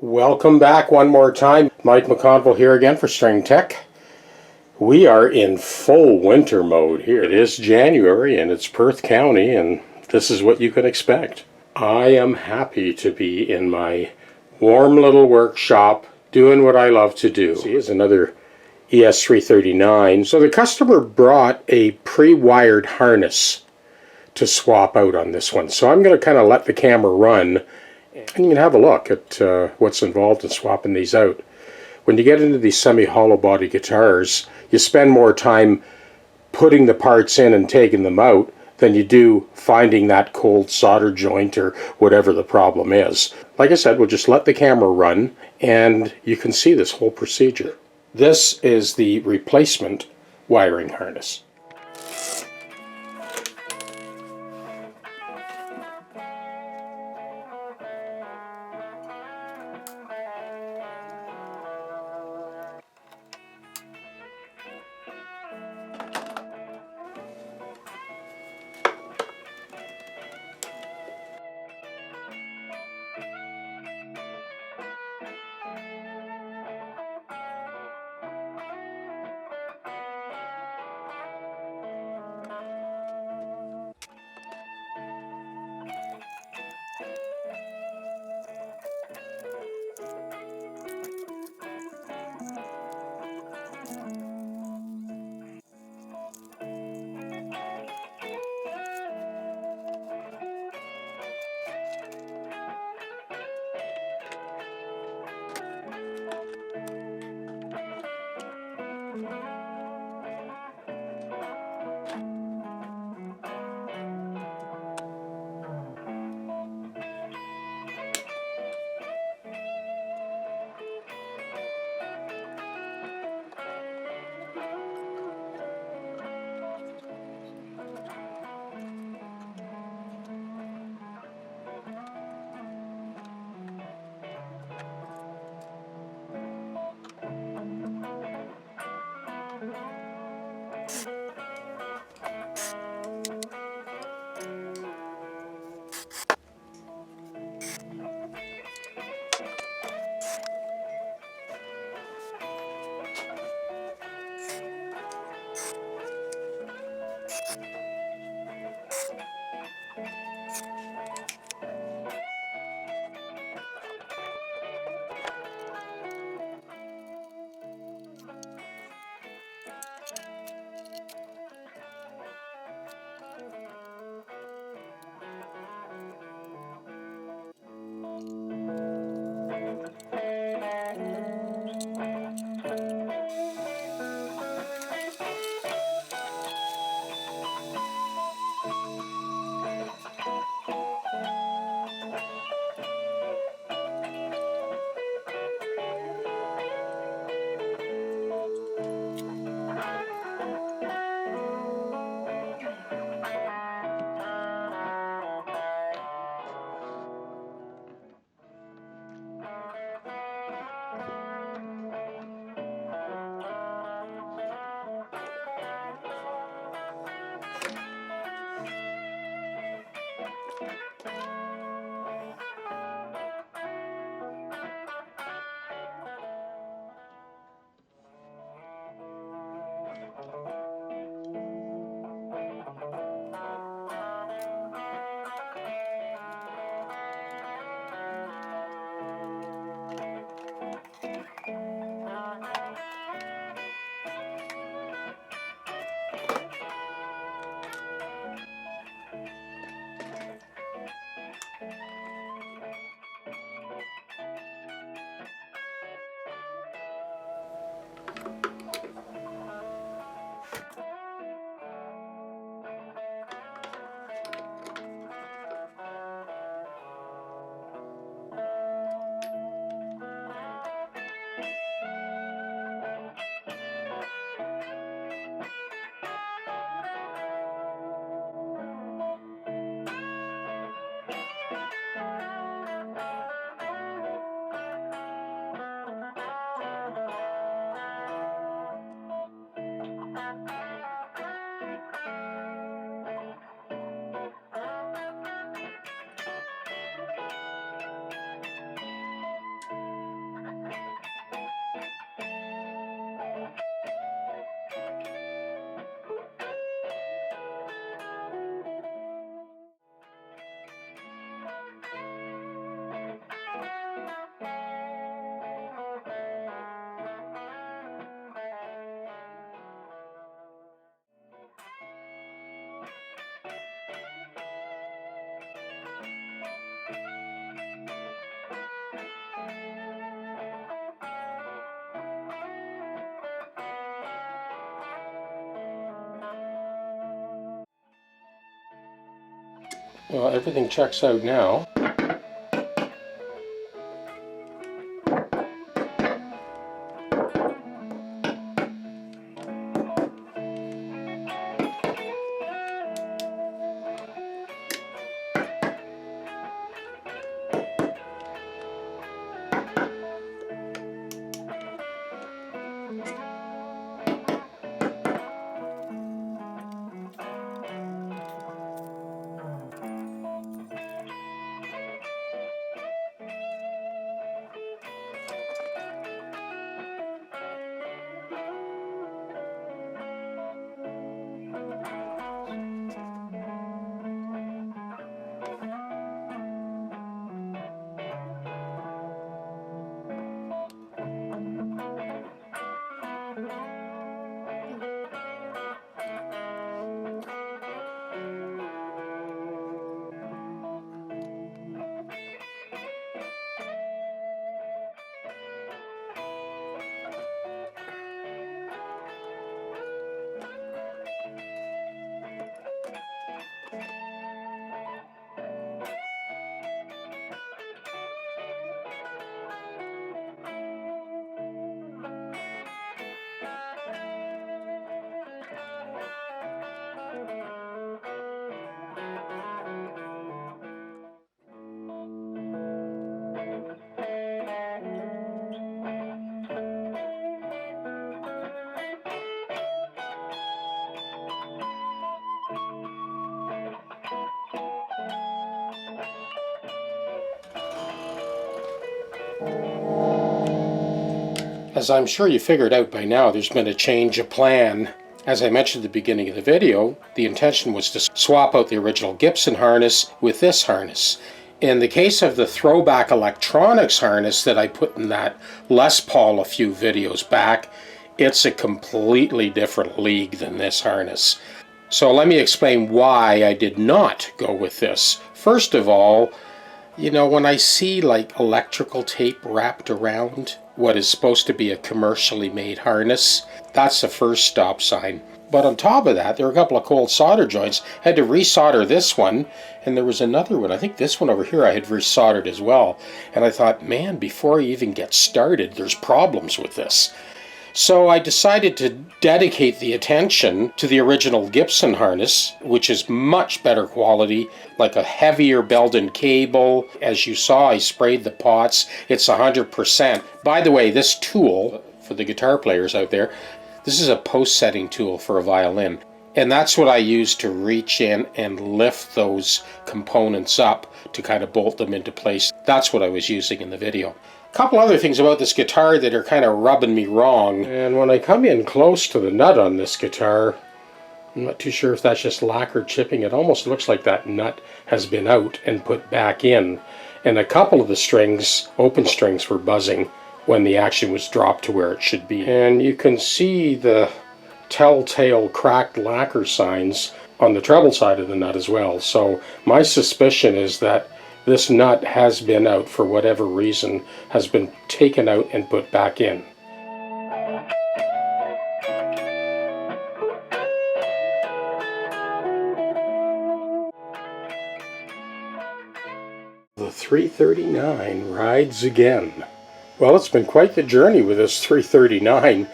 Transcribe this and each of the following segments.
Welcome back one more time. Mike McConville here again for String Tech. We are in full winter mode here. It is January and it's Perth County, and this is what you can expect. I am happy to be in my warm little workshop doing what I love to do. See, here's another ES339. So the customer brought a pre-wired harness to swap out on this one. So I'm going to kind of let the camera run and you can have a look at what's involved in swapping these out. When you get into these semi-hollow body guitars, you spend more time putting the parts in and taking them out than you do finding that cold solder joint or whatever the problem is. Like I said, we'll just let the camera run and you can see this whole procedure. This is the replacement wiring harness. Well, everything checks out now. As I'm sure you figured out by now, there's been a change of plan. As I mentioned at the beginning of the video, the intention was to swap out the original Gibson harness with this harness. In the case of the throwback electronics harness that I put in that Les Paul a few videos back, it's a completely different league than this harness. So let me explain why I did not go with this. First of all, you know, when I see like electrical tape wrapped around what is supposed to be a commercially made harness, that's the first stop sign. But on top of that, there were a couple of cold solder joints. I had to resolder this one, and there was another one. I think this one over here I had resoldered as well. And I thought, man, before I even get started, there's problems with this. So I decided to dedicate the attention to the original Gibson harness, which is much better quality, like a heavier belt-and cable. As you saw, I sprayed the pots. It's 100%. By the way, this tool, for the guitar players out there, this is a post-setting tool for a violin. And that's what I use to reach in and lift those components up to kind of bolt them into place. That's what I was using in the video. A couple other things about this guitar that are kind of rubbing me wrong. And when I come in close to the nut on this guitar, I'm not too sure if that's just lacquer chipping. It almost looks like that nut has been out and put back in. And a couple of the strings, open strings, were buzzing when the action was dropped to where it should be. And you can see the telltale cracked lacquer signs on the treble side of the nut as well. So my suspicion is that this nut has been out for whatever reason, has been taken out and put back in. The 339 rides again. Well, it's been quite the journey with this 339.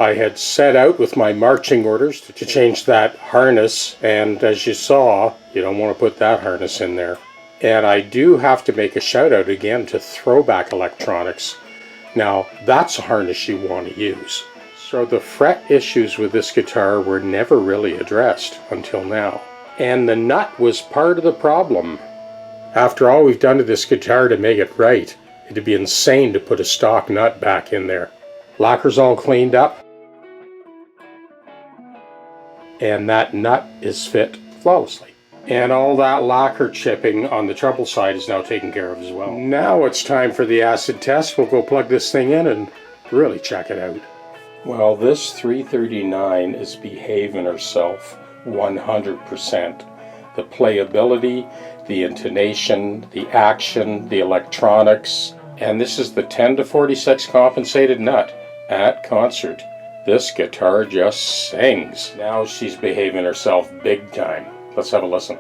I had set out with my marching orders to change that harness, and as you saw, you don't want to put that harness in there. And I do have to make a shout out again to Throwback Electronics. Now, that's a harness you want to use. So the fret issues with this guitar were never really addressed until now. And the nut was part of the problem. After all we've done to this guitar to make it right, it'd be insane to put a stock nut back in there. Lacquer's all cleaned up, and that nut is fit flawlessly. And all that lacquer chipping on the treble side is now taken care of as well. Now it's time for the acid test. We'll go plug this thing in and really check it out. Well, this 339 is behaving herself 100%. The playability, the intonation, the action, the electronics, and this is the 10-46 compensated nut at concert. This guitar just sings. Now she's behaving herself big time. Let's have a listen.